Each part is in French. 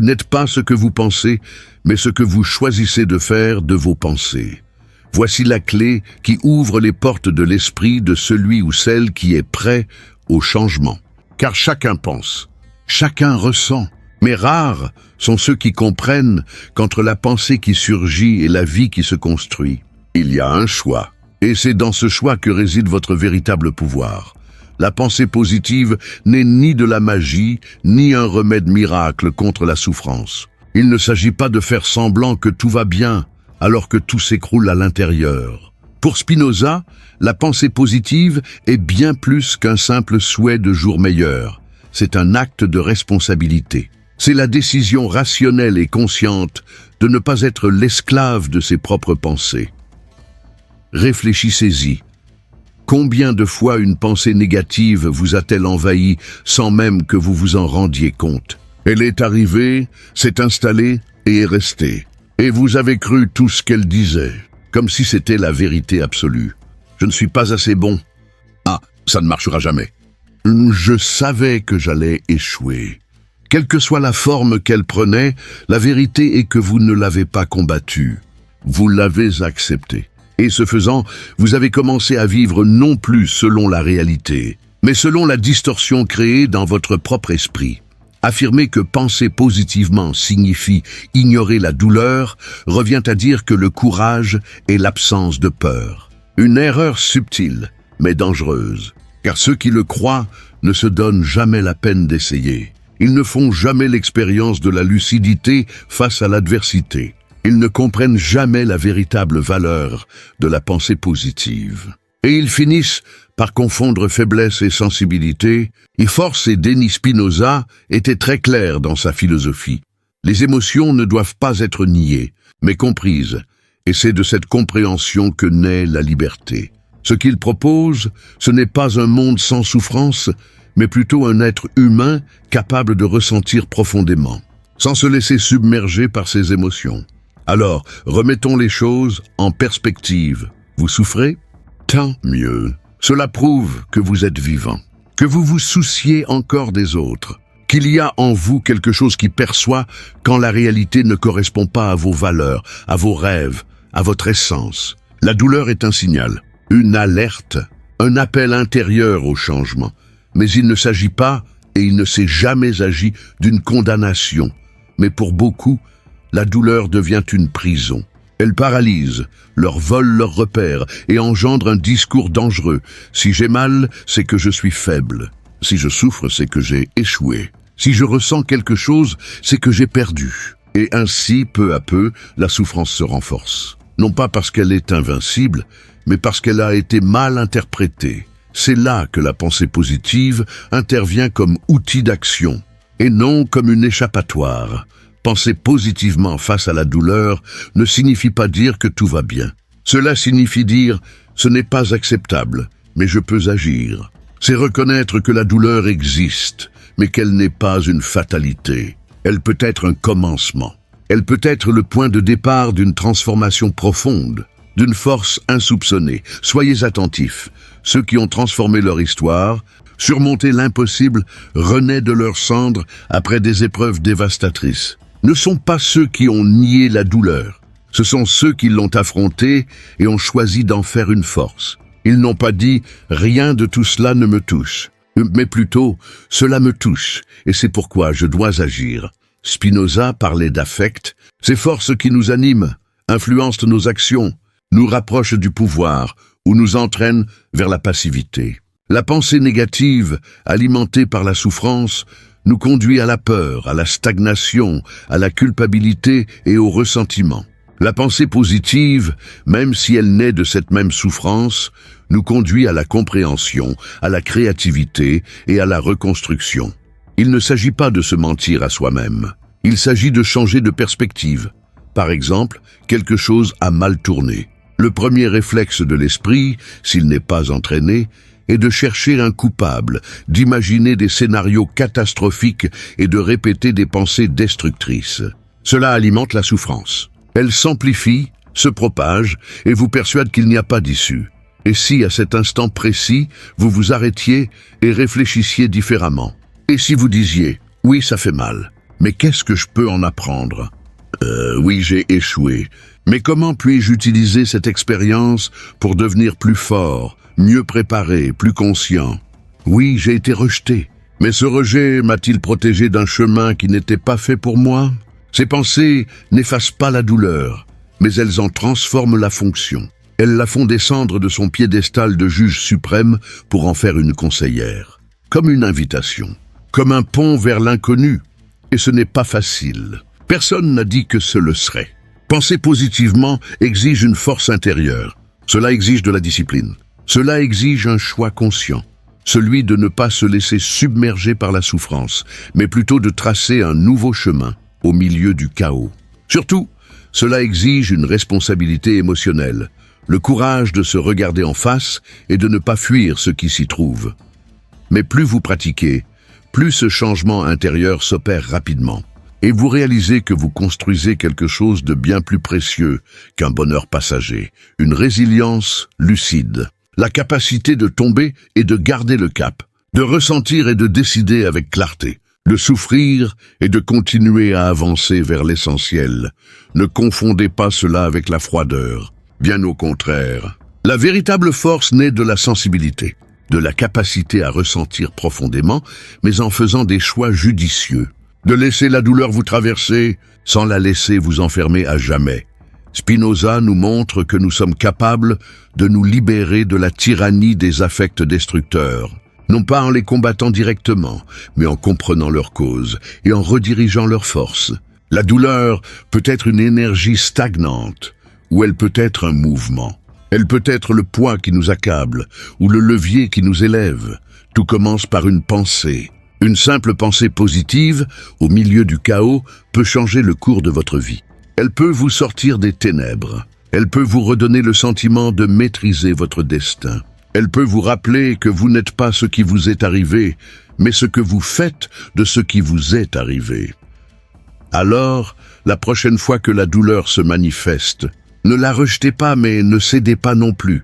n'êtes pas ce que vous pensez, mais ce que vous choisissez de faire de vos pensées. Voici la clé qui ouvre les portes de l'esprit de celui ou celle qui est prêt au changement. Car chacun pense, chacun ressent, mais rares sont ceux qui comprennent qu'entre la pensée qui surgit et la vie qui se construit, il y a un choix. Et c'est dans ce choix que réside votre véritable pouvoir. La pensée positive n'est ni de la magie, ni un remède miracle contre la souffrance. Il ne s'agit pas de faire semblant que tout va bien, alors que tout s'écroule à l'intérieur. Pour Spinoza, la pensée positive est bien plus qu'un simple souhait de jours meilleurs. C'est un acte de responsabilité. C'est la décision rationnelle et consciente de ne pas être l'esclave de ses propres pensées. Réfléchissez-y. Combien de fois une pensée négative vous a-t-elle envahi sans même que vous vous en rendiez compte? Elle est arrivée, s'est installée et est restée. Et vous avez cru tout ce qu'elle disait, comme si c'était la vérité absolue. Je ne suis pas assez bon. Ah, ça ne marchera jamais. Je savais que j'allais échouer. Quelle que soit la forme qu'elle prenait, la vérité est que vous ne l'avez pas combattue. Vous l'avez acceptée. Et ce faisant, vous avez commencé à vivre non plus selon la réalité, mais selon la distorsion créée dans votre propre esprit. Affirmer que penser positivement signifie ignorer la douleur revient à dire que le courage est l'absence de peur. Une erreur subtile, mais dangereuse, car ceux qui le croient ne se donnent jamais la peine d'essayer. Ils ne font jamais l'expérience de la lucidité face à l'adversité. Ils ne comprennent jamais la véritable valeur de la pensée positive. Et ils finissent par confondre faiblesse et sensibilité. Et force et Denis Spinoza étaient très clairs dans sa philosophie. Les émotions ne doivent pas être niées, mais comprises. Et c'est de cette compréhension que naît la liberté. Ce qu'il propose, ce n'est pas un monde sans souffrance, mais plutôt un être humain capable de ressentir profondément, sans se laisser submerger par ses émotions. Alors, remettons les choses en perspective. Vous souffrez? Tant mieux. Cela prouve que vous êtes vivant, que vous vous souciez encore des autres, qu'il y a en vous quelque chose qui perçoit quand la réalité ne correspond pas à vos valeurs, à vos rêves, à votre essence. La douleur est un signal, une alerte, un appel intérieur au changement. Mais il ne s'agit pas, et il ne s'est jamais agi, d'une condamnation. Mais pour beaucoup, la douleur devient une prison. Elle paralyse, leur vole leurs repères et engendre un discours dangereux. Si j'ai mal, c'est que je suis faible. Si je souffre, c'est que j'ai échoué. Si je ressens quelque chose, c'est que j'ai perdu. Et ainsi, peu à peu, la souffrance se renforce. Non pas parce qu'elle est invincible, mais parce qu'elle a été mal interprétée. C'est là que la pensée positive intervient comme outil d'action, et non comme une échappatoire. Penser positivement face à la douleur ne signifie pas dire que tout va bien. Cela signifie dire « ce n'est pas acceptable, mais je peux agir ». C'est reconnaître que la douleur existe, mais qu'elle n'est pas une fatalité. Elle peut être un commencement. Elle peut être le point de départ d'une transformation profonde, d'une force insoupçonnée. Soyez attentifs. Ceux qui ont transformé leur histoire, surmonté l'impossible, renaissent de leurs cendres après des épreuves dévastatrices. Ne sont pas ceux qui ont nié la douleur. Ce sont ceux qui l'ont affrontée et ont choisi d'en faire une force. Ils n'ont pas dit « rien de tout cela ne me touche », mais plutôt « cela me touche et c'est pourquoi je dois agir ». Spinoza parlait d'affect. Ces forces qui nous animent, influencent nos actions, nous rapprochent du pouvoir ou nous entraînent vers la passivité. La pensée négative, alimentée par la souffrance, nous conduit à la peur, à la stagnation, à la culpabilité et au ressentiment. La pensée positive, même si elle naît de cette même souffrance, nous conduit à la compréhension, à la créativité et à la reconstruction. Il ne s'agit pas de se mentir à soi-même. Il s'agit de changer de perspective. Par exemple, quelque chose a mal tourné. Le premier réflexe de l'esprit, s'il n'est pas entraîné, est de chercher un coupable, d'imaginer des scénarios catastrophiques et de répéter des pensées destructrices. Cela alimente la souffrance. Elle s'amplifie, se propage et vous persuade qu'il n'y a pas d'issue. Et si, à cet instant précis, vous vous arrêtiez et réfléchissiez différemment? Et si vous disiez « oui, ça fait mal, Mais qu'est-ce que je peux en apprendre? Oui, j'ai échoué. Mais comment puis-je utiliser cette expérience pour devenir plus fort, mieux préparé, plus conscient? Oui, j'ai été rejeté. Mais ce rejet m'a-t-il protégé d'un chemin qui n'était pas fait pour moi? Ces pensées n'effacent pas la douleur, mais elles en transforment la fonction. Elles la font descendre de son piédestal de juge suprême pour en faire une conseillère. Comme une invitation, comme un pont vers l'inconnu. Et ce n'est pas facile. Personne n'a dit que ce le serait. Penser positivement exige une force intérieure. Cela exige de la discipline. Cela exige un choix conscient. Celui de ne pas se laisser submerger par la souffrance, mais plutôt de tracer un nouveau chemin au milieu du chaos. Surtout, cela exige une responsabilité émotionnelle, le courage de se regarder en face et de ne pas fuir ce qui s'y trouve. Mais plus vous pratiquez, plus ce changement intérieur s'opère rapidement. Et vous réalisez que vous construisez quelque chose de bien plus précieux qu'un bonheur passager, une résilience lucide, la capacité de tomber et de garder le cap, de ressentir et de décider avec clarté, de souffrir et de continuer à avancer vers l'essentiel. Ne confondez pas cela avec la froideur, bien au contraire. La véritable force naît de la sensibilité, de la capacité à ressentir profondément, mais en faisant des choix judicieux. De laisser la douleur vous traverser sans la laisser vous enfermer à jamais. Spinoza nous montre que nous sommes capables de nous libérer de la tyrannie des affects destructeurs, non pas en les combattant directement, mais en comprenant leur cause et en redirigeant leur force. La douleur peut être une énergie stagnante, ou elle peut être un mouvement. Elle peut être le poids qui nous accable, ou le levier qui nous élève. Tout commence par une pensée. Une simple pensée positive, au milieu du chaos, peut changer le cours de votre vie. Elle peut vous sortir des ténèbres. Elle peut vous redonner le sentiment de maîtriser votre destin. Elle peut vous rappeler que vous n'êtes pas ce qui vous est arrivé, mais ce que vous faites de ce qui vous est arrivé. Alors, la prochaine fois que la douleur se manifeste, ne la rejetez pas, mais ne cédez pas non plus.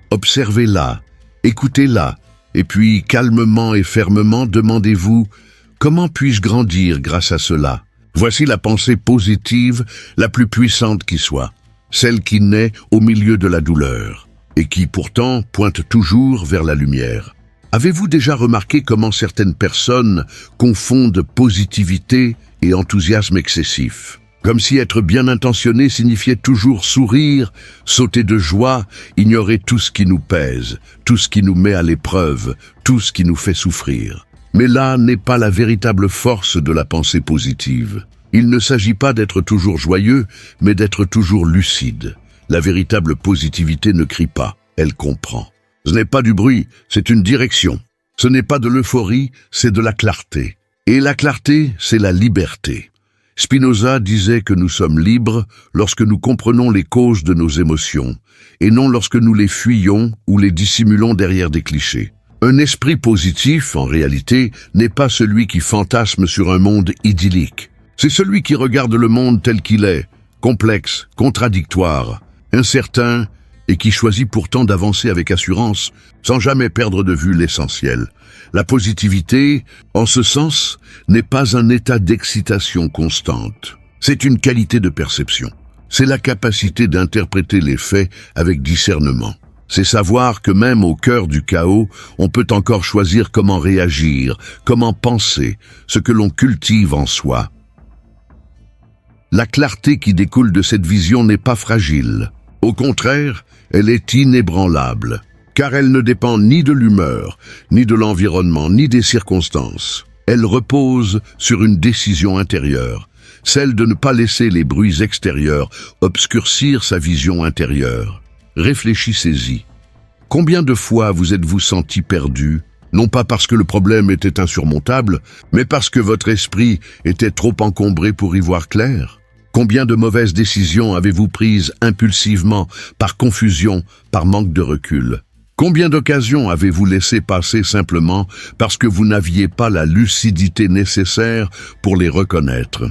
Observez-la, écoutez-la, et puis calmement et fermement demandez-vous « Comment puis-je grandir grâce à cela ?» Voici la pensée positive la plus puissante qui soit, celle qui naît au milieu de la douleur, et qui pourtant pointe toujours vers la lumière. Avez-vous déjà remarqué comment certaines personnes confondent positivité et enthousiasme excessif? Comme si être bien intentionné signifiait toujours sourire, sauter de joie, ignorer tout ce qui nous pèse, tout ce qui nous met à l'épreuve, tout ce qui nous fait souffrir. Mais là n'est pas la véritable force de la pensée positive. Il ne s'agit pas d'être toujours joyeux, mais d'être toujours lucide. La véritable positivité ne crie pas, elle comprend. Ce n'est pas du bruit, c'est une direction. Ce n'est pas de l'euphorie, c'est de la clarté. Et la clarté, c'est la liberté. Spinoza disait que nous sommes libres lorsque nous comprenons les causes de nos émotions, et non lorsque nous les fuyons ou les dissimulons derrière des clichés. Un esprit positif, en réalité, n'est pas celui qui fantasme sur un monde idyllique. C'est celui qui regarde le monde tel qu'il est, complexe, contradictoire, incertain, et qui choisit pourtant d'avancer avec assurance, sans jamais perdre de vue l'essentiel. La positivité, en ce sens, n'est pas un état d'excitation constante. C'est une qualité de perception. C'est la capacité d'interpréter les faits avec discernement. C'est savoir que même au cœur du chaos, on peut encore choisir comment réagir, comment penser, ce que l'on cultive en soi. La clarté qui découle de cette vision n'est pas fragile. Au contraire, elle est inébranlable, car elle ne dépend ni de l'humeur, ni de l'environnement, ni des circonstances. Elle repose sur une décision intérieure, celle de ne pas laisser les bruits extérieurs obscurcir sa vision intérieure. Réfléchissez-y. Combien de fois vous êtes-vous senti perdu, non pas parce que le problème était insurmontable, mais parce que votre esprit était trop encombré pour y voir clair? Combien de mauvaises décisions avez-vous prises impulsivement, par confusion, par manque de recul? Combien d'occasions avez-vous laissé passer simplement parce que vous n'aviez pas la lucidité nécessaire pour les reconnaître?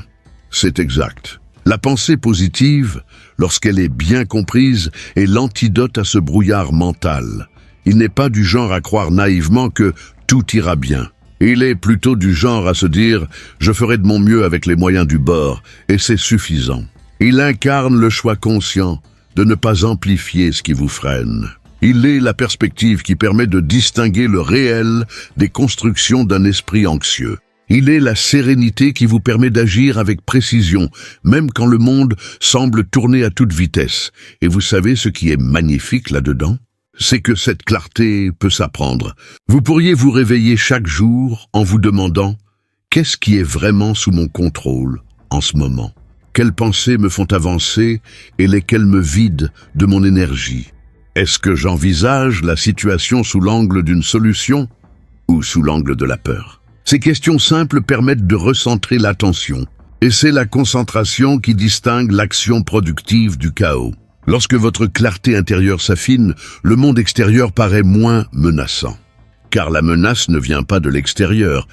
C'est exact. La pensée positive, lorsqu'elle est bien comprise, est l'antidote à ce brouillard mental. Il n'est pas du genre à croire naïvement que tout ira bien. Il est plutôt du genre à se dire « je ferai de mon mieux avec les moyens du bord » et c'est suffisant. Il incarne le choix conscient de ne pas amplifier ce qui vous freine. Il est la perspective qui permet de distinguer le réel des constructions d'un esprit anxieux. Il est la sérénité qui vous permet d'agir avec précision, même quand le monde semble tourner à toute vitesse. Et vous savez ce qui est magnifique là-dedans ? C'est que cette clarté peut s'apprendre. Vous pourriez vous réveiller chaque jour en vous demandant « Qu'est-ce qui est vraiment sous mon contrôle en ce moment ? Quelles pensées me font avancer et lesquelles me vident de mon énergie ? Est-ce que j'envisage la situation sous l'angle d'une solution ou sous l'angle de la peur ? Ces questions simples permettent de recentrer l'attention, et c'est la concentration qui distingue l'action productive du chaos. Lorsque votre clarté intérieure s'affine, le monde extérieur paraît moins menaçant. Car la menace ne vient pas de l'extérieur,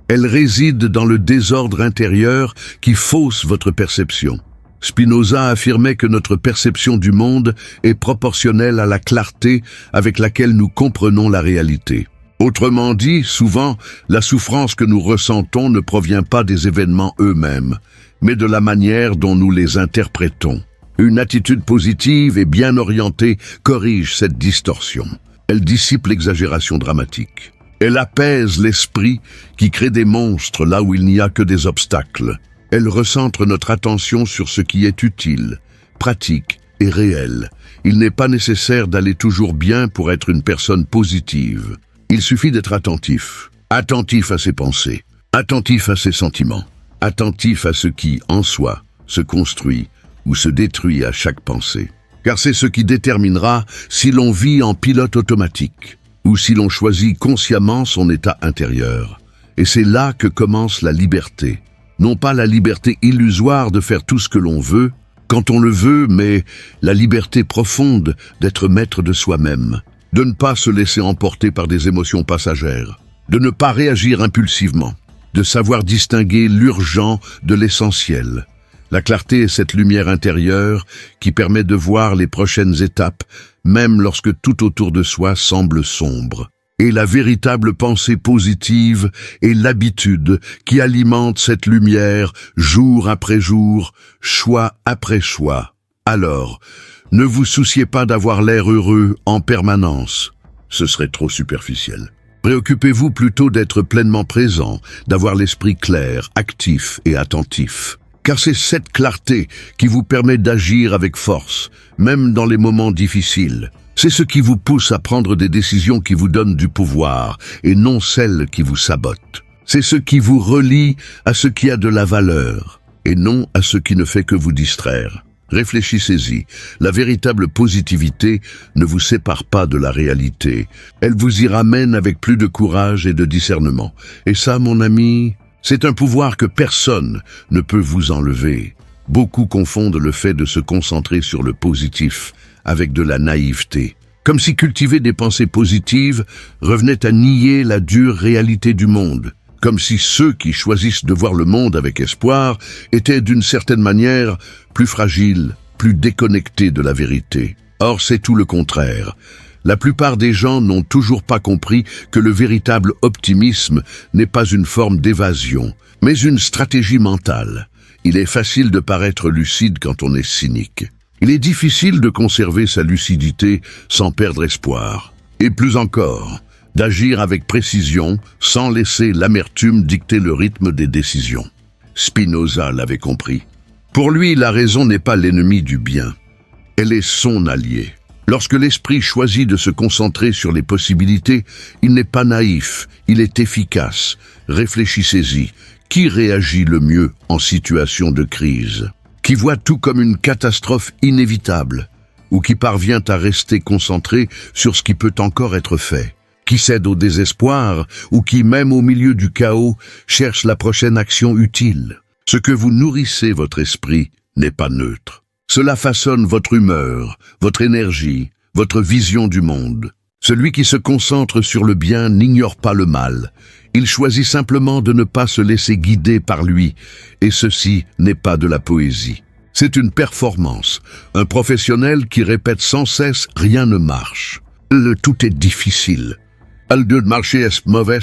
elle réside dans le désordre intérieur qui fausse votre perception. Spinoza affirmait que notre perception du monde est proportionnelle à la clarté avec laquelle nous comprenons la réalité. Autrement dit, souvent, la souffrance que nous ressentons ne provient pas des événements eux-mêmes, mais de la manière dont nous les interprétons. Une attitude positive et bien orientée corrige cette distorsion. Elle dissipe l'exagération dramatique. Elle apaise l'esprit qui crée des monstres là où il n'y a que des obstacles. Elle recentre notre attention sur ce qui est utile, pratique et réel. Il n'est pas nécessaire d'aller toujours bien pour être une personne positive. Il suffit d'être attentif. Attentif à ses pensées, attentif à ses sentiments, attentif à ce qui, en soi, se construit ou se détruit à chaque pensée. Car c'est ce qui déterminera si l'on vit en pilote automatique ou si l'on choisit consciemment son état intérieur. Et c'est là que commence la liberté. Non pas la liberté illusoire de faire tout ce que l'on veut, quand on le veut, mais la liberté profonde d'être maître de soi-même, de ne pas se laisser emporter par des émotions passagères, de ne pas réagir impulsivement, de savoir distinguer l'urgent de l'essentiel. La clarté est cette lumière intérieure qui permet de voir les prochaines étapes, même lorsque tout autour de soi semble sombre. Et la véritable pensée positive est l'habitude qui alimente cette lumière jour après jour, choix après choix. Alors, ne vous souciez pas d'avoir l'air heureux en permanence. Ce serait trop superficiel. Préoccupez-vous plutôt d'être pleinement présent, d'avoir l'esprit clair, actif et attentif. Car c'est cette clarté qui vous permet d'agir avec force, même dans les moments difficiles. C'est ce qui vous pousse à prendre des décisions qui vous donnent du pouvoir et non celles qui vous sabotent. C'est ce qui vous relie à ce qui a de la valeur et non à ce qui ne fait que vous distraire. Réfléchissez-y, la véritable positivité ne vous sépare pas de la réalité. Elle vous y ramène avec plus de courage et de discernement. Et ça, mon ami, c'est un pouvoir que personne ne peut vous enlever. Beaucoup confondent le fait de se concentrer sur le positif avec de la naïveté. Comme si cultiver des pensées positives revenait à nier la dure réalité du monde. Comme si ceux qui choisissent de voir le monde avec espoir étaient d'une certaine manière plus fragiles, plus déconnectés de la vérité. Or, c'est tout le contraire. La plupart des gens n'ont toujours pas compris que le véritable optimisme n'est pas une forme d'évasion, mais une stratégie mentale. Il est facile de paraître lucide quand on est cynique. Il est difficile de conserver sa lucidité sans perdre espoir. Et plus encore, d'agir avec précision sans laisser l'amertume dicter le rythme des décisions. Spinoza l'avait compris. Pour lui, la raison n'est pas l'ennemi du bien. Elle est son allié. Lorsque l'esprit choisit de se concentrer sur les possibilités, il n'est pas naïf, il est efficace. Réfléchissez-y. Qui réagit le mieux en situation de crise? Qui voit tout comme une catastrophe inévitable? Ou qui parvient à rester concentré sur ce qui peut encore être fait? Qui cède au désespoir ou qui, même au milieu du chaos, cherche la prochaine action utile? Ce que vous nourrissez votre esprit n'est pas neutre. Cela façonne votre humeur, votre énergie, votre vision du monde. Celui qui se concentre sur le bien n'ignore pas le mal. Il choisit simplement de ne pas se laisser guider par lui, et ceci n'est pas de la poésie. C'est une performance, un professionnel qui répète sans cesse « rien ne marche ». Le tout est difficile. « Le marché est mauvais ».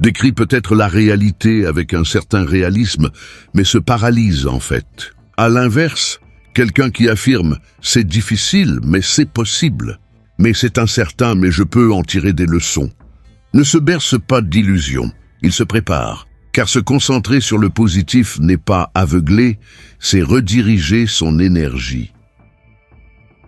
décrit peut-être la réalité avec un certain réalisme, mais se paralyse en fait. À l'inverse, quelqu'un qui affirme « c'est difficile, mais c'est possible », mais c'est incertain, mais je peux en tirer des leçons, ne se berce pas d'illusions, il se prépare, car se concentrer sur le positif n'est pas aveugler, c'est rediriger son énergie.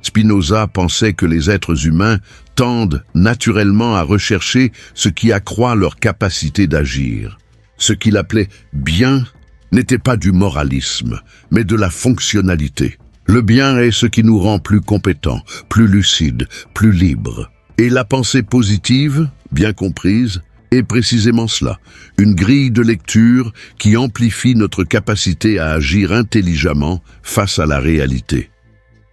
Spinoza pensait que les êtres humains tendent naturellement à rechercher ce qui accroît leur capacité d'agir. Ce qu'il appelait « bien » n'était pas du moralisme, mais de la fonctionnalité. Le bien est ce qui nous rend plus compétents, plus lucides, plus libres. Et la pensée positive, bien comprise, est précisément cela, une grille de lecture qui amplifie notre capacité à agir intelligemment face à la réalité.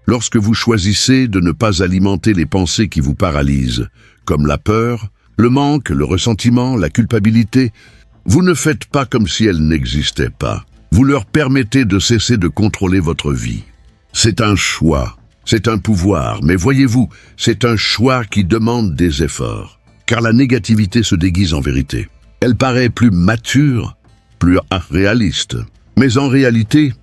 Lorsque vous choisissez de ne pas alimenter les pensées qui vous paralysent, comme la peur, le manque, le ressentiment, la culpabilité, vous ne faites pas comme si elles n'existaient pas. Vous leur permettez de cesser de contrôler votre vie. C'est un choix, c'est un pouvoir, mais voyez-vous, c'est un choix qui demande des efforts. Car la négativité se déguise en vérité. Elle paraît plus mature, plus réaliste. Mais en réalité,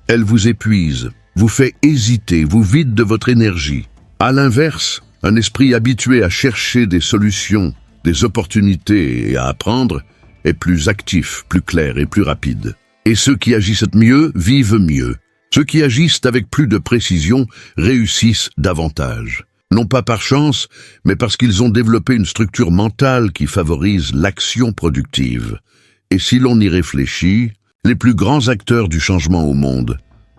elle vous épuise, vous fait hésiter, vous vide de votre énergie. À l'inverse, un esprit habitué à chercher des solutions, des opportunités et à apprendre est plus actif, plus clair et plus rapide. Et ceux qui agissent mieux vivent mieux. Ceux qui agissent avec plus de précision réussissent davantage. Non pas par chance, mais parce qu'ils ont développé une structure mentale qui favorise l'action productive. Et si l'on y réfléchit, les plus grands acteurs du changement au monde,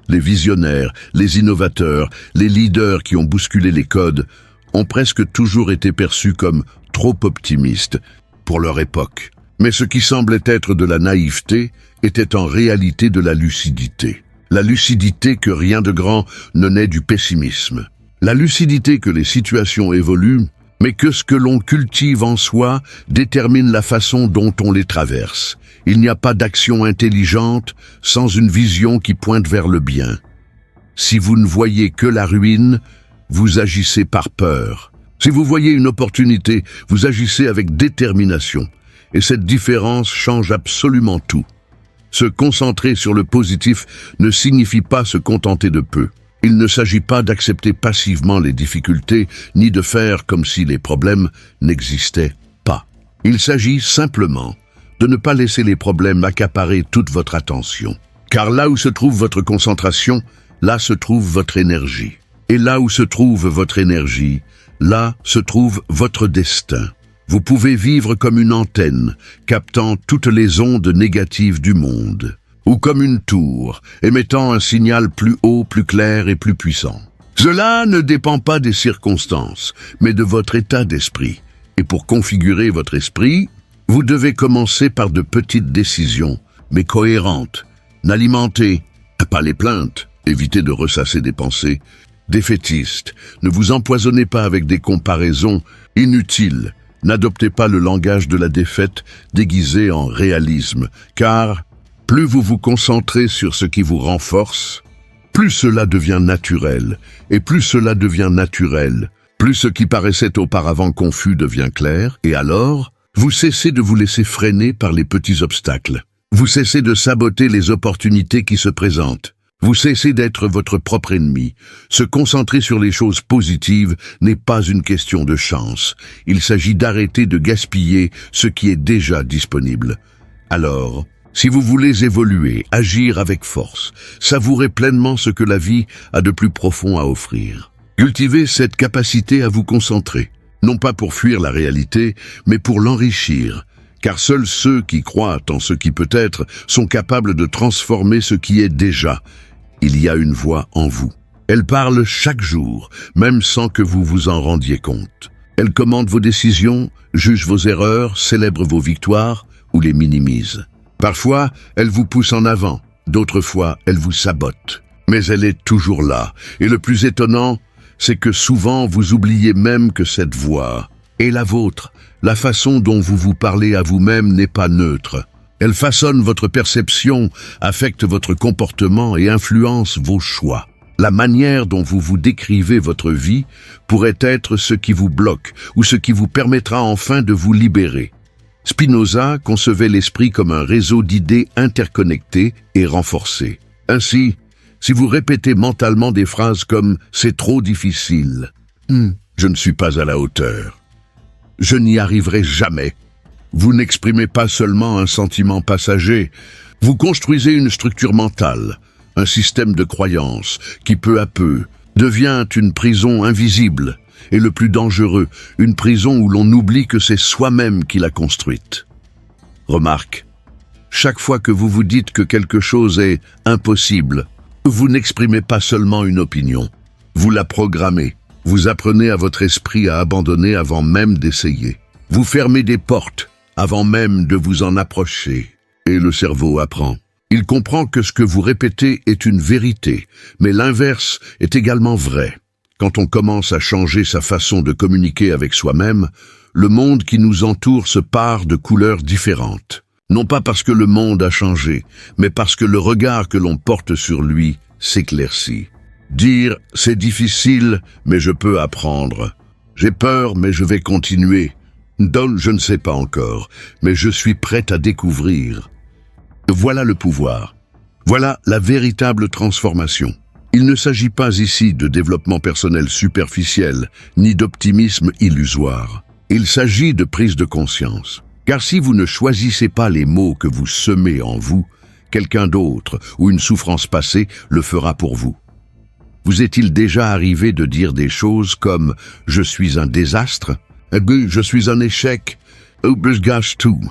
les visionnaires, les innovateurs, les leaders qui ont bousculé les codes, ont presque toujours été perçus comme trop optimistes pour leur époque. Mais ce qui semblait être de la naïveté était en réalité de la lucidité. La lucidité que rien de grand ne naît du pessimisme. La lucidité que les situations évoluent, mais que ce que l'on cultive en soi détermine la façon dont on les traverse. Il n'y a pas d'action intelligente sans une vision qui pointe vers le bien. Si vous ne voyez que la ruine, vous agissez par peur. Si vous voyez une opportunité, vous agissez avec détermination. Et cette différence change absolument tout. Se concentrer sur le positif ne signifie pas se contenter de peu. Il ne s'agit pas d'accepter passivement les difficultés, ni de faire comme si les problèmes n'existaient pas. Il s'agit simplement de ne pas laisser les problèmes accaparer toute votre attention. Car là où se trouve votre concentration, là se trouve votre énergie. Et là où se trouve votre énergie, là se trouve votre destin. Vous pouvez vivre comme une antenne, captant toutes les ondes négatives du monde. Ou comme une tour, émettant un signal plus haut, plus clair et plus puissant. Cela ne dépend pas des circonstances, mais de votre état d'esprit. Et pour configurer votre esprit, vous devez commencer par de petites décisions, mais cohérentes. N'alimentez pas les plaintes, évitez de ressasser des pensées défaitistes. Ne vous empoisonnez pas avec des comparaisons inutiles. N'adoptez pas le langage de la défaite déguisé en réalisme, car plus vous vous concentrez sur ce qui vous renforce, plus cela devient naturel, et plus cela devient naturel, plus ce qui paraissait auparavant confus devient clair, et alors, vous cessez de vous laisser freiner par les petits obstacles. Vous cessez de saboter les opportunités qui se présentent. Vous cessez d'être votre propre ennemi. Se concentrer sur les choses positives n'est pas une question de chance. Il s'agit d'arrêter de gaspiller ce qui est déjà disponible. Alors, si vous voulez évoluer, agir avec force, savourez pleinement ce que la vie a de plus profond à offrir. Cultivez cette capacité à vous concentrer, non pas pour fuir la réalité, mais pour l'enrichir, car seuls ceux qui croient en ce qui peut être sont capables de transformer ce qui est déjà. Il y a une voix en vous. Elle parle chaque jour, même sans que vous vous en rendiez compte. Elle commande vos décisions, juge vos erreurs, célèbre vos victoires ou les minimise. Parfois, elle vous pousse en avant, d'autres fois, elle vous sabote. Mais elle est toujours là, et le plus étonnant, c'est que souvent vous oubliez même que cette voix est la vôtre. La façon dont vous vous parlez à vous-même n'est pas neutre. Elle façonne votre perception, affecte votre comportement et influence vos choix. La manière dont vous vous décrivez votre vie pourrait être ce qui vous bloque ou ce qui vous permettra enfin de vous libérer. Spinoza concevait l'esprit comme un réseau d'idées interconnectées et renforcées. Ainsi, si vous répétez mentalement des phrases comme « c'est trop difficile »,« je ne suis pas à la hauteur »,« je n'y arriverai jamais », vous n'exprimez pas seulement un sentiment passager, vous construisez une structure mentale, un système de croyances qui peu à peu devient une prison invisible et le plus dangereux, une prison où l'on oublie que c'est soi-même qui l'a construite. Remarque, chaque fois que vous vous dites que quelque chose est impossible, vous n'exprimez pas seulement une opinion, vous la programmez, vous apprenez à votre esprit à abandonner avant même d'essayer. Vous fermez des portes avant même de vous en approcher, et le cerveau apprend. Il comprend que ce que vous répétez est une vérité, mais l'inverse est également vrai. Quand on commence à changer sa façon de communiquer avec soi-même, le monde qui nous entoure se pare de couleurs différentes. Non pas parce que le monde a changé, mais parce que le regard que l'on porte sur lui s'éclaircit. Dire « c'est difficile, mais je peux apprendre ». J'ai peur, mais je vais continuer. Je ne sais pas encore, mais je suis prêt à découvrir. Voilà le pouvoir. Voilà la véritable transformation. Il ne s'agit pas ici de développement personnel superficiel, ni d'optimisme illusoire. Il s'agit de prise de conscience. Car si vous ne choisissez pas les mots que vous semez en vous, quelqu'un d'autre ou une souffrance passée le fera pour vous. Vous est-il déjà arrivé de dire des choses comme « je suis un désastre »,« je suis un échec »,« je gâche tout ».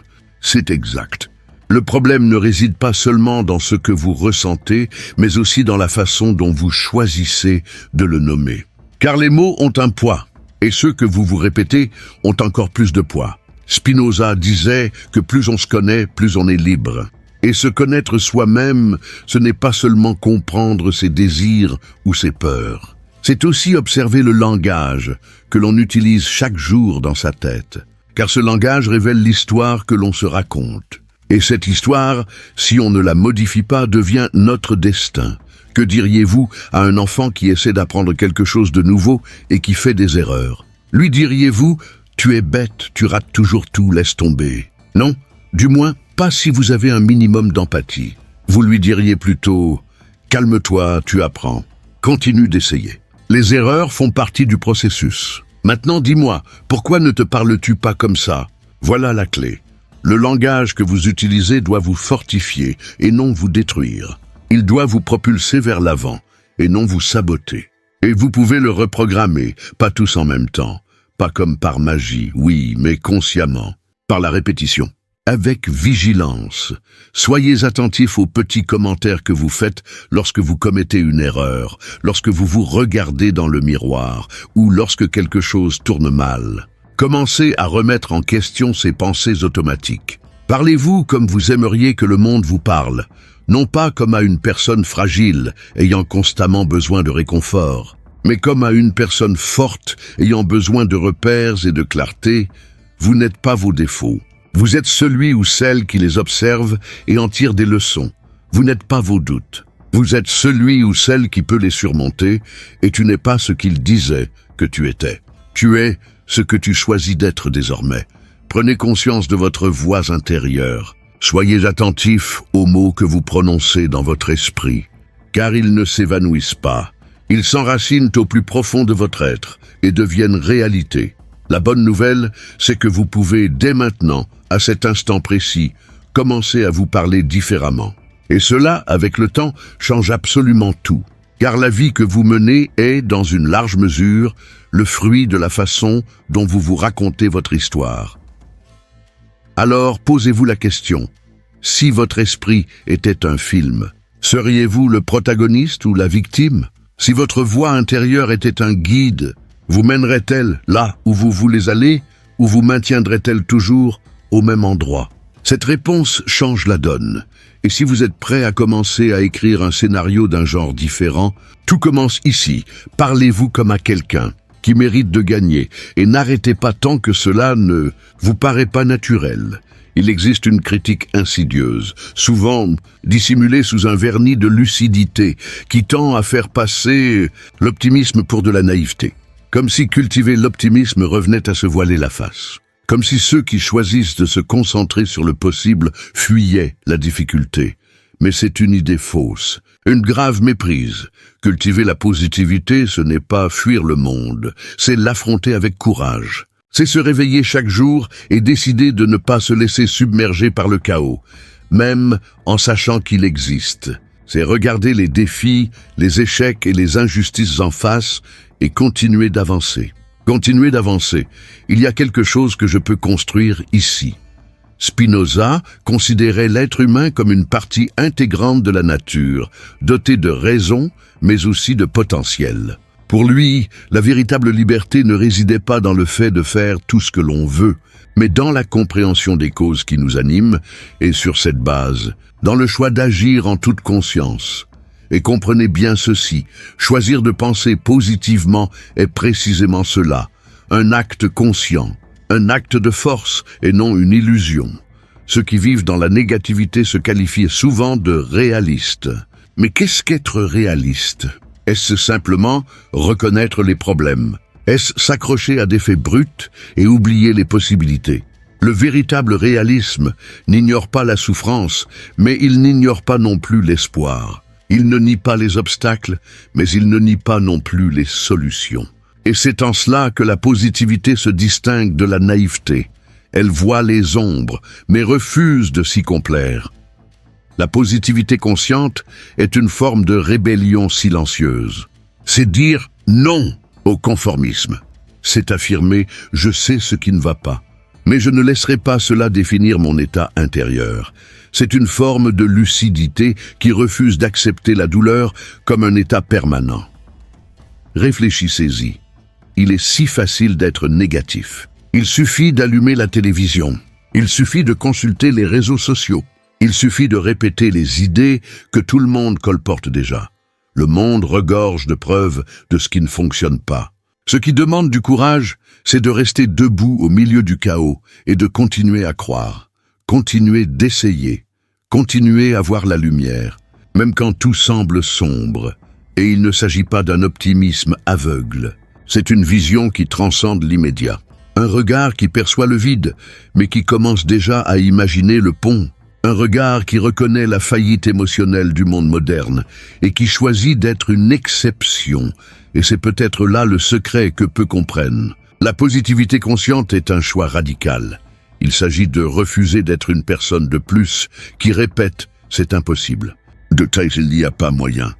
C'est exact. Le problème ne réside pas seulement dans ce que vous ressentez, mais aussi dans la façon dont vous choisissez de le nommer. Car les mots ont un poids, et ceux que vous vous répétez ont encore plus de poids. Spinoza disait que plus on se connaît, plus on est libre. Et se connaître soi-même, ce n'est pas seulement comprendre ses désirs ou ses peurs. C'est aussi observer le langage que l'on utilise chaque jour dans sa tête. Car ce langage révèle l'histoire que l'on se raconte. Et cette histoire, si on ne la modifie pas, devient notre destin. Que diriez-vous à un enfant qui essaie d'apprendre quelque chose de nouveau et qui fait des erreurs? Lui diriez-vous « tu es bête, tu rates toujours tout, laisse tomber ». Non, du moins pas si vous avez un minimum d'empathie. Vous lui diriez plutôt « calme-toi, tu apprends, continue d'essayer ». Les erreurs font partie du processus. Maintenant dis-moi, pourquoi ne te parles-tu pas comme ça? Voilà la clé. Le langage que vous utilisez doit vous fortifier et non vous détruire. Il doit vous propulser vers l'avant et non vous saboter. Et vous pouvez le reprogrammer, pas tous en même temps, pas comme par magie, oui, mais consciemment, par la répétition. Avec vigilance, soyez attentifs aux petits commentaires que vous faites lorsque vous commettez une erreur, lorsque vous vous regardez dans le miroir ou lorsque quelque chose tourne mal. Commencez à remettre en question ces pensées automatiques. Parlez-vous comme vous aimeriez que le monde vous parle, non pas comme à une personne fragile ayant constamment besoin de réconfort, mais comme à une personne forte ayant besoin de repères et de clarté. Vous n'êtes pas vos défauts. Vous êtes celui ou celle qui les observe et en tire des leçons. Vous n'êtes pas vos doutes. Vous êtes celui ou celle qui peut les surmonter et tu n'es pas ce qu'il disait que tu étais. Tu es ce que tu choisis d'être désormais. Prenez conscience de votre voix intérieure. Soyez attentifs aux mots que vous prononcez dans votre esprit, car ils ne s'évanouissent pas. Ils s'enracinent au plus profond de votre être et deviennent réalité. La bonne nouvelle, c'est que vous pouvez dès maintenant, à cet instant précis, commencer à vous parler différemment. Et cela, avec le temps, change absolument tout. Car la vie que vous menez est, dans une large mesure, le fruit de la façon dont vous vous racontez votre histoire. Alors, posez-vous la question. Si votre esprit était un film, seriez-vous le protagoniste ou la victime? Si votre voix intérieure était un guide, vous mènerait-elle là où vous voulez aller ou vous maintiendrait-elle toujours au même endroit? Cette réponse change la donne. Et si vous êtes prêt à commencer à écrire un scénario d'un genre différent, tout commence ici. Parlez-vous comme à quelqu'un qui mérite de gagner et n'arrêtez pas tant que cela ne vous paraît pas naturel. Il existe une critique insidieuse, souvent dissimulée sous un vernis de lucidité, qui tend à faire passer l'optimisme pour de la naïveté. Comme si cultiver l'optimisme revenait à se voiler la face. comme si ceux qui choisissent de se concentrer sur le possible fuyaient la difficulté. Mais c'est une idée fausse, une grave méprise. Cultiver la positivité, ce n'est pas fuir le monde, c'est l'affronter avec courage. C'est se réveiller chaque jour et décider de ne pas se laisser submerger par le chaos, même en sachant qu'il existe. C'est regarder les défis, les échecs et les injustices en face et continuer d'avancer. Continuer d'avancer. Il y a quelque chose que je peux construire ici. Spinoza considérait l'être humain comme une partie intégrante de la nature, dotée de raison, mais aussi de potentiel. Pour lui, la véritable liberté ne résidait pas dans le fait de faire tout ce que l'on veut, mais dans la compréhension des causes qui nous animent, et sur cette base, dans le choix d'agir en toute conscience. Et comprenez bien ceci, choisir de penser positivement est précisément cela, un acte conscient, un acte de force et non une illusion. Ceux qui vivent dans la négativité se qualifient souvent de réalistes. Mais qu'est-ce qu'être réaliste ? Est-ce simplement reconnaître les problèmes? Est-ce s'accrocher à des faits bruts et oublier les possibilités? Le véritable réalisme n'ignore pas la souffrance, mais il n'ignore pas non plus l'espoir. Il ne nie pas les obstacles, mais il ne nie pas non plus les solutions. Et c'est en cela que la positivité se distingue de la naïveté. Elle voit les ombres, mais refuse de s'y complaire. La positivité consciente est une forme de rébellion silencieuse. C'est dire non au conformisme. C'est affirmer « je sais ce qui ne va pas ». Mais je ne laisserai pas cela définir mon état intérieur. C'est une forme de lucidité qui refuse d'accepter la douleur comme un état permanent. Réfléchissez-y. Il est si facile d'être négatif. Il suffit d'allumer la télévision. Il suffit de consulter les réseaux sociaux. Il suffit de répéter les idées que tout le monde colporte déjà. Le monde regorge de preuves de ce qui ne fonctionne pas. Ce qui demande du courage, c'est de rester debout au milieu du chaos et de continuer à croire, continuer d'essayer, continuer à voir la lumière, même quand tout semble sombre. Et il ne s'agit pas d'un optimisme aveugle. C'est une vision qui transcende l'immédiat. Un regard qui perçoit le vide, mais qui commence déjà à imaginer le pont. Un regard qui reconnaît la faillite émotionnelle du monde moderne et qui choisit d'être une exception. Et c'est peut-être là le secret que peu comprennent. La positivité consciente est un choix radical. Il s'agit de refuser d'être une personne de plus qui répète « c'est impossible ». De tête, il n'y a pas moyen.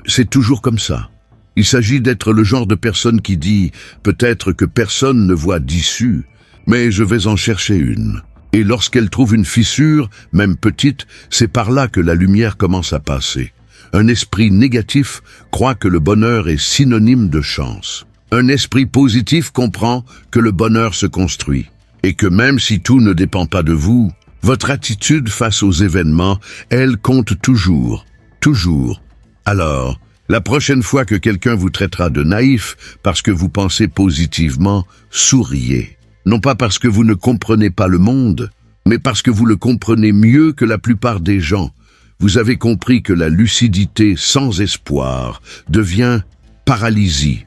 C'est toujours comme ça. Il s'agit d'être le genre de personne qui dit « peut-être que personne ne voit d'issue, mais je vais en chercher une ». Et lorsqu'elle trouve une fissure, même petite, c'est par là que la lumière commence à passer. Un esprit négatif croit que le bonheur est synonyme de chance. Un esprit positif comprend que le bonheur se construit et que même si tout ne dépend pas de vous, votre attitude face aux événements, elle compte toujours, toujours. Alors, la prochaine fois que quelqu'un vous traitera de naïf parce que vous pensez positivement, souriez. Non pas parce que vous ne comprenez pas le monde, mais parce que vous le comprenez mieux que la plupart des gens. Vous avez compris que la lucidité sans espoir devient paralysie,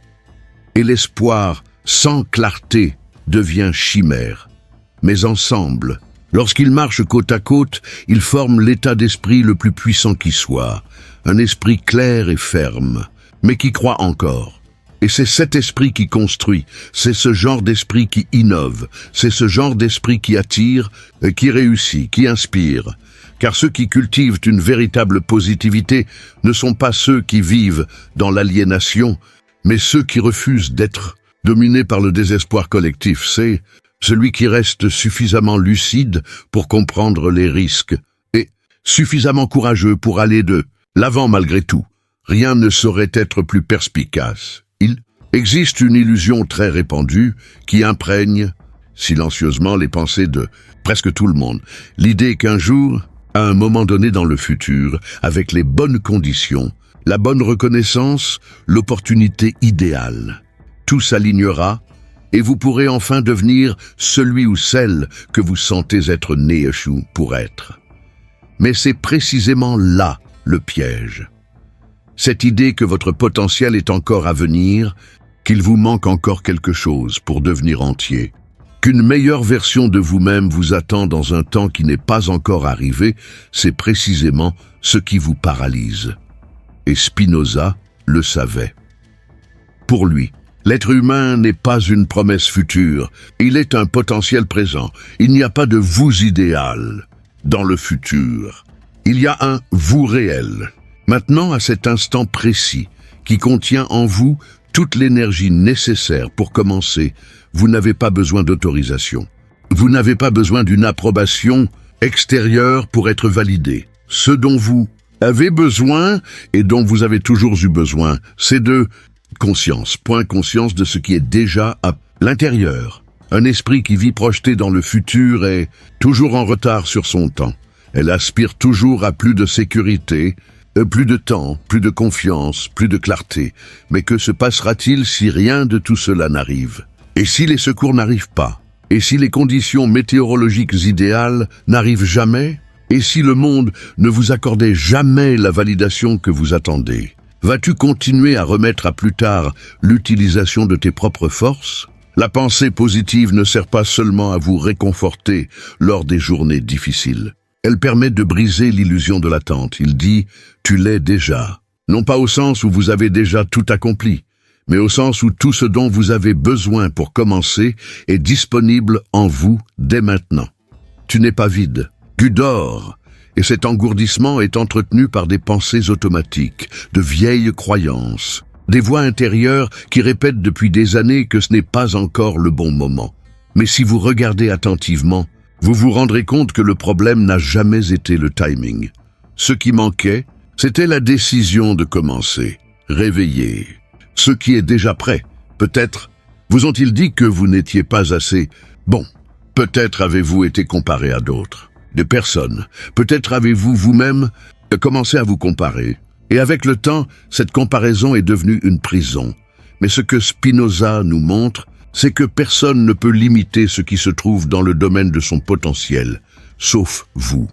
et l'espoir sans clarté devient chimère. Mais ensemble, lorsqu'ils marchent côte à côte, ils forment l'état d'esprit le plus puissant qui soit, un esprit clair et ferme, mais qui croit encore. Et c'est cet esprit qui construit, c'est ce genre d'esprit qui innove, c'est ce genre d'esprit qui attire, qui réussit, qui inspire. Car ceux qui cultivent une véritable positivité ne sont pas ceux qui vivent dans l'aliénation, mais ceux qui refusent d'être dominés par le désespoir collectif. C'est celui qui reste suffisamment lucide pour comprendre les risques et suffisamment courageux pour aller de l'avant malgré tout. Rien ne saurait être plus perspicace. Il existe une illusion très répandue qui imprègne silencieusement les pensées de presque tout le monde. L'idée qu'un jour, à un moment donné dans le futur, avec les bonnes conditions, la bonne reconnaissance, l'opportunité idéale, tout s'alignera et vous pourrez enfin devenir celui ou celle que vous sentez être né échou pour être. Mais c'est précisément là le piège. Cette idée que votre potentiel est encore à venir, qu'il vous manque encore quelque chose pour devenir entier. Qu'une meilleure version de vous-même vous attend dans un temps qui n'est pas encore arrivé, c'est précisément ce qui vous paralyse. Et Spinoza le savait. Pour lui, l'être humain n'est pas une promesse future, il est un potentiel présent. Il n'y a pas de vous idéal dans le futur. Il y a un vous réel, maintenant à cet instant précis, qui contient en vous toute l'énergie nécessaire pour commencer. Vous n'avez pas besoin d'autorisation. Vous n'avez pas besoin d'une approbation extérieure pour être validé. Ce dont vous avez besoin et dont vous avez toujours eu besoin, c'est de conscience, conscience de ce qui est déjà à l'intérieur. Un esprit qui vit projeté dans le futur est toujours en retard sur son temps. Elle aspire toujours à plus de sécurité, plus de temps, plus de confiance, plus de clarté. Mais que se passera-t-il si rien de tout cela n'arrive? Et si les secours n'arrivent pas? Et si les conditions météorologiques idéales n'arrivent jamais? Et si le monde ne vous accordait jamais la validation que vous attendez? Vas-tu continuer à remettre à plus tard l'utilisation de tes propres forces? La pensée positive ne sert pas seulement à vous réconforter lors des journées difficiles. Elle permet de briser l'illusion de l'attente. Il dit « tu l'es déjà ». Non pas au sens où vous avez déjà tout accompli, mais au sens où tout ce dont vous avez besoin pour commencer est disponible en vous dès maintenant. Tu n'es pas vide, tu dors, et cet engourdissement est entretenu par des pensées automatiques, de vieilles croyances, des voix intérieures qui répètent depuis des années que ce n'est pas encore le bon moment. Mais si vous regardez attentivement, vous vous rendrez compte que le problème n'a jamais été le timing. Ce qui manquait, c'était la décision de commencer, réveiller. Ce qui est déjà prêt, peut-être, vous ont-ils dit que vous n'étiez pas assez bon? Peut-être avez-vous été comparé à d'autres, des personnes. Peut-être avez-vous vous-même commencé à vous comparer. Et avec le temps, cette comparaison est devenue une prison. Mais ce que Spinoza nous montre, c'est que personne ne peut limiter ce qui se trouve dans le domaine de son potentiel, sauf vous.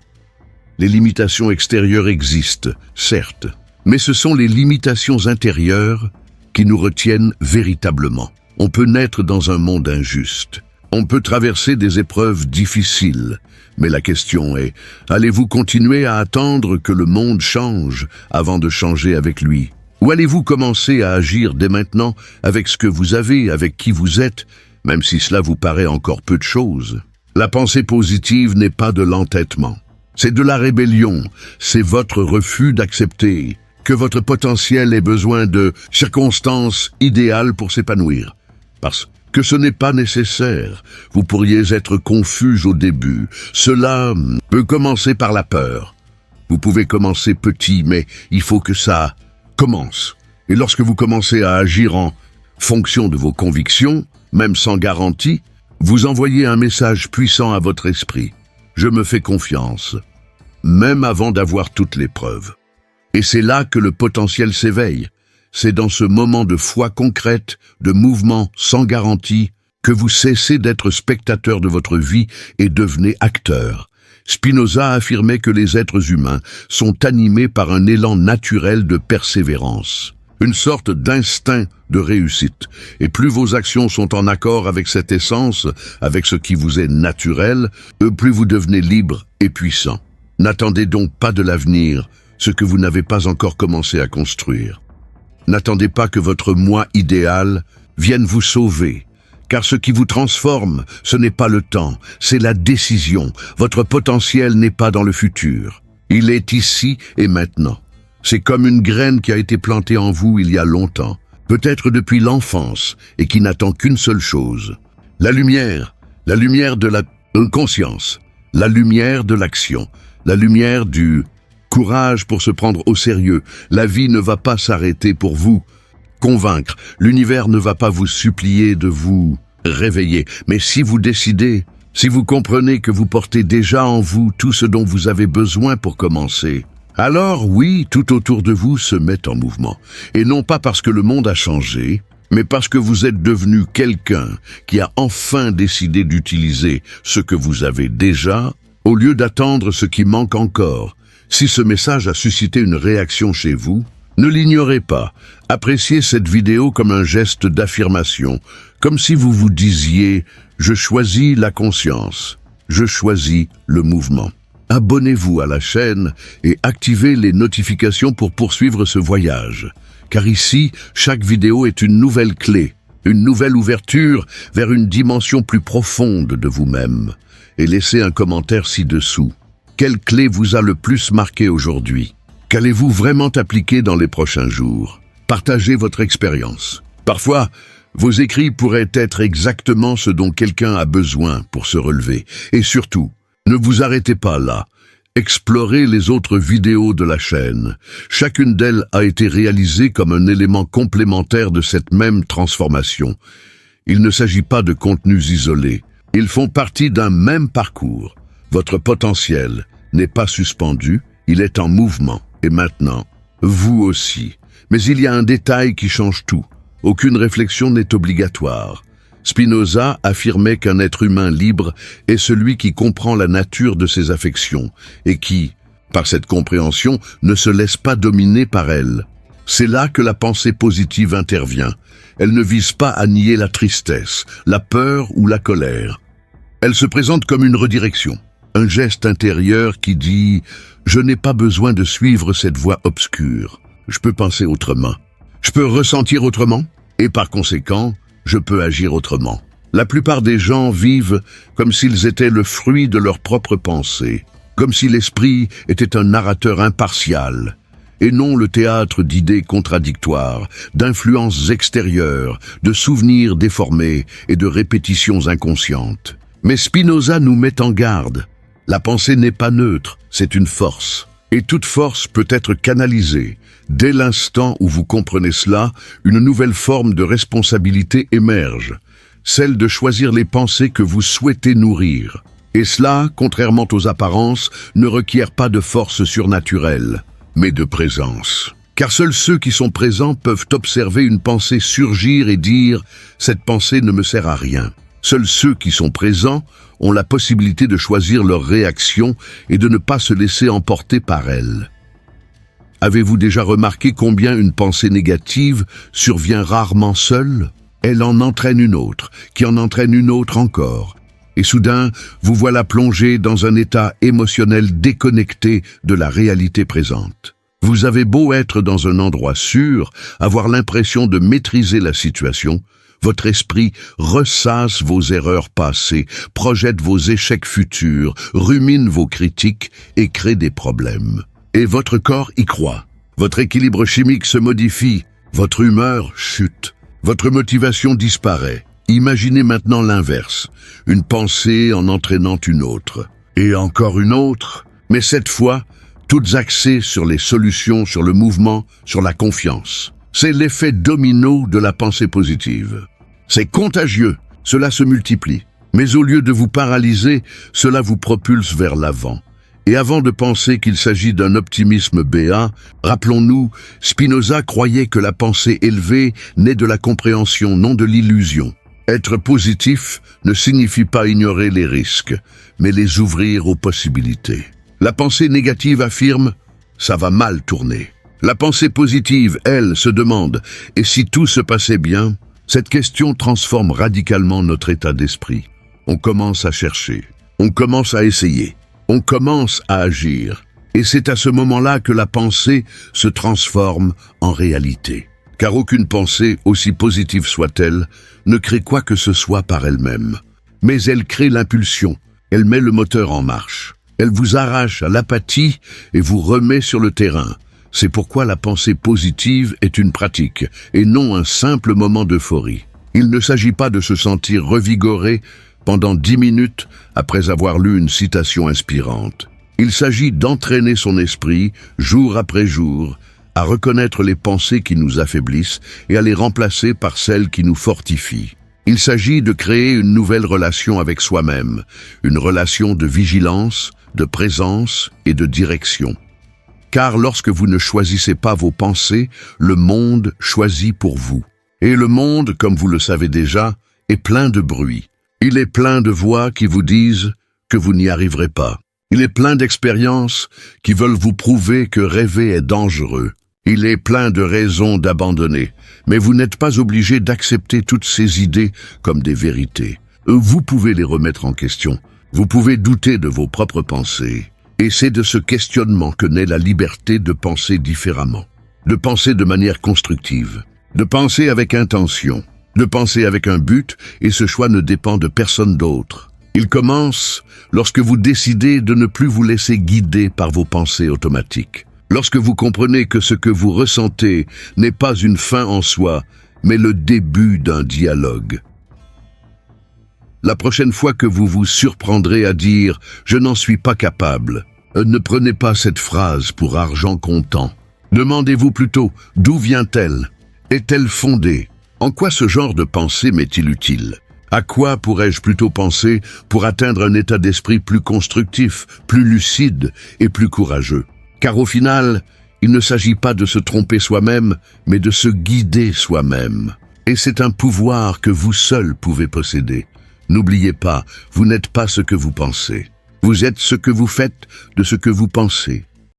Les limitations extérieures existent, certes, mais ce sont les limitations intérieures qui nous retiennent véritablement. On peut naître dans un monde injuste. On peut traverser des épreuves difficiles. Mais la question est, allez-vous continuer à attendre que le monde change avant de changer avec lui? Ou allez-vous commencer à agir dès maintenant avec ce que vous avez, avec qui vous êtes, même si cela vous paraît encore peu de choses? La pensée positive n'est pas de l'entêtement. C'est de la rébellion. C'est votre refus d'accepter que votre potentiel ait besoin de circonstances idéales pour s'épanouir. Parce que ce n'est pas nécessaire. Vous pourriez être confus au début. Cela peut commencer par la peur. Vous pouvez commencer petit, mais il faut que ça commence. Et lorsque vous commencez à agir en fonction de vos convictions, même sans garantie, vous envoyez un message puissant à votre esprit. Je me fais confiance, même avant d'avoir toutes les preuves. Et c'est là que le potentiel s'éveille. C'est dans ce moment de foi concrète, de mouvement sans garantie, que vous cessez d'être spectateur de votre vie et devenez acteur. Spinoza affirmait que les êtres humains sont animés par un élan naturel de persévérance, une sorte d'instinct de réussite. Et plus vos actions sont en accord avec cette essence, avec ce qui vous est naturel, plus vous devenez libre et puissant. N'attendez donc pas de l'avenir ce que vous n'avez pas encore commencé à construire. N'attendez pas que votre moi idéal vienne vous sauver. Car ce qui vous transforme, ce n'est pas le temps, c'est la décision. Votre potentiel n'est pas dans le futur. Il est ici et maintenant. C'est comme une graine qui a été plantée en vous il y a longtemps, peut-être depuis l'enfance, et qui n'attend qu'une seule chose. La lumière de la conscience, la lumière de l'action, la lumière du courage pour se prendre au sérieux. La vie ne va pas s'arrêter pour vous convaincre. L'univers ne va pas vous supplier de vous réveiller. Mais si vous décidez, si vous comprenez que vous portez déjà en vous tout ce dont vous avez besoin pour commencer, alors oui, tout autour de vous se met en mouvement. Et non pas parce que le monde a changé, mais parce que vous êtes devenu quelqu'un qui a enfin décidé d'utiliser ce que vous avez déjà, au lieu d'attendre ce qui manque encore. Si ce message a suscité une réaction chez vous, ne l'ignorez pas. Appréciez cette vidéo comme un geste d'affirmation, comme si vous vous disiez Je choisis la conscience. Je choisis le mouvement. Abonnez-vous à la chaîne et activez les notifications pour poursuivre ce voyage. Car ici, chaque vidéo est une nouvelle clé, une nouvelle ouverture vers une dimension plus profonde de vous-même. Et laissez un commentaire ci-dessous. Quelle clé vous a le plus marqué aujourd'hui? Qu'allez-vous vraiment appliquer dans les prochains jours? Partagez votre expérience. Parfois, vos écrits pourraient être exactement ce dont quelqu'un a besoin pour se relever. Et surtout, ne vous arrêtez pas là. Explorez les autres vidéos de la chaîne. Chacune d'elles a été réalisée comme un élément complémentaire de cette même transformation. Il ne s'agit pas de contenus isolés. Ils font partie d'un même parcours. Votre potentiel n'est pas suspendu, il est en mouvement. Et maintenant, vous aussi. Mais il y a un détail qui change tout. Aucune réflexion n'est obligatoire. Spinoza affirmait qu'un être humain libre est celui qui comprend la nature de ses affections et qui, par cette compréhension, ne se laisse pas dominer par elles. C'est là que la pensée positive intervient. Elle ne vise pas à nier la tristesse, la peur ou la colère. Elle se présente comme une redirection, un geste intérieur qui dit « Je n'ai pas besoin de suivre cette voie obscure. Je peux penser autrement. Je peux ressentir autrement et par conséquent, je peux agir autrement. » La plupart des gens vivent comme s'ils étaient le fruit de leurs propres pensées, comme si l'esprit était un narrateur impartial, et non le théâtre d'idées contradictoires, d'influences extérieures, de souvenirs déformés et de répétitions inconscientes. Mais Spinoza nous met en garde. La pensée n'est pas neutre, c'est une force. Et toute force peut être canalisée. Dès l'instant où vous comprenez cela, une nouvelle forme de responsabilité émerge, celle de choisir les pensées que vous souhaitez nourrir. Et cela, contrairement aux apparences, ne requiert pas de force surnaturelle, mais de présence. Car seuls ceux qui sont présents peuvent observer une pensée surgir et dire « cette pensée ne me sert à rien ». Seuls ceux qui sont présents ont la possibilité de choisir leur réaction et de ne pas se laisser emporter par elle. Avez-vous déjà remarqué combien une pensée négative survient rarement seule? Elle en entraîne une autre, qui en entraîne une autre encore. Et soudain, vous voilà plongé dans un état émotionnel déconnecté de la réalité présente. Vous avez beau être dans un endroit sûr, avoir l'impression de maîtriser la situation, votre esprit ressasse vos erreurs passées, projette vos échecs futurs, rumine vos critiques et crée des problèmes. Et votre corps y croit. Votre équilibre chimique se modifie, votre humeur chute, votre motivation disparaît. Imaginez maintenant l'inverse, une pensée en entraînant une autre. Et encore une autre, mais cette fois, toutes axées sur les solutions, sur le mouvement, sur la confiance. C'est l'effet domino de la pensée positive. C'est contagieux, cela se multiplie. Mais au lieu de vous paralyser, cela vous propulse vers l'avant. Et avant de penser qu'il s'agit d'un optimisme béat, rappelons-nous, Spinoza croyait que la pensée élevée naît de la compréhension, non de l'illusion. Être positif ne signifie pas ignorer les risques, mais les ouvrir aux possibilités. La pensée négative affirme « ça va mal tourner ». La pensée positive, elle, se demande « et si tout se passait bien ?» Cette question transforme radicalement notre état d'esprit. On commence à chercher, on commence à essayer, on commence à agir. Et c'est à ce moment-là que la pensée se transforme en réalité. Car aucune pensée, aussi positive soit-elle, ne crée quoi que ce soit par elle-même. Mais elle crée l'impulsion, elle met le moteur en marche. Elle vous arrache à l'apathie et vous remet sur le terrain. C'est pourquoi la pensée positive est une pratique et non un simple moment d'euphorie. Il ne s'agit pas de se sentir revigoré pendant 10 minutes après avoir lu une citation inspirante. Il s'agit d'entraîner son esprit, jour après jour, à reconnaître les pensées qui nous affaiblissent et à les remplacer par celles qui nous fortifient. Il s'agit de créer une nouvelle relation avec soi-même, une relation de vigilance, de présence et de direction. Car lorsque vous ne choisissez pas vos pensées, le monde choisit pour vous. Et le monde, comme vous le savez déjà, est plein de bruit. Il est plein de voix qui vous disent que vous n'y arriverez pas. Il est plein d'expériences qui veulent vous prouver que rêver est dangereux. Il est plein de raisons d'abandonner, mais vous n'êtes pas obligé d'accepter toutes ces idées comme des vérités. vous pouvez les remettre en question. Vous pouvez douter de vos propres pensées. Et c'est de ce questionnement que naît la liberté de penser différemment, de penser de manière constructive, de penser avec intention, de penser avec un but, et ce choix ne dépend de personne d'autre. Il commence lorsque vous décidez de ne plus vous laisser guider par vos pensées automatiques. Lorsque vous comprenez que ce que vous ressentez n'est pas une fin en soi, mais le début d'un dialogue. La prochaine fois que vous vous surprendrez à dire « je n'en suis pas capable », ne prenez pas cette phrase pour argent comptant. Demandez-vous plutôt « d'où vient-elle ? Est-elle fondée ? En quoi ce genre de pensée m'est-il utile ? À quoi pourrais-je plutôt penser pour atteindre un état d'esprit plus constructif, plus lucide et plus courageux ? Car au final, il ne s'agit pas de se tromper soi-même, mais de se guider soi-même. Et c'est un pouvoir que vous seul pouvez posséder. N'oubliez pas, vous n'êtes pas ce que vous pensez. Vous êtes ce que vous faites de ce que vous pensez.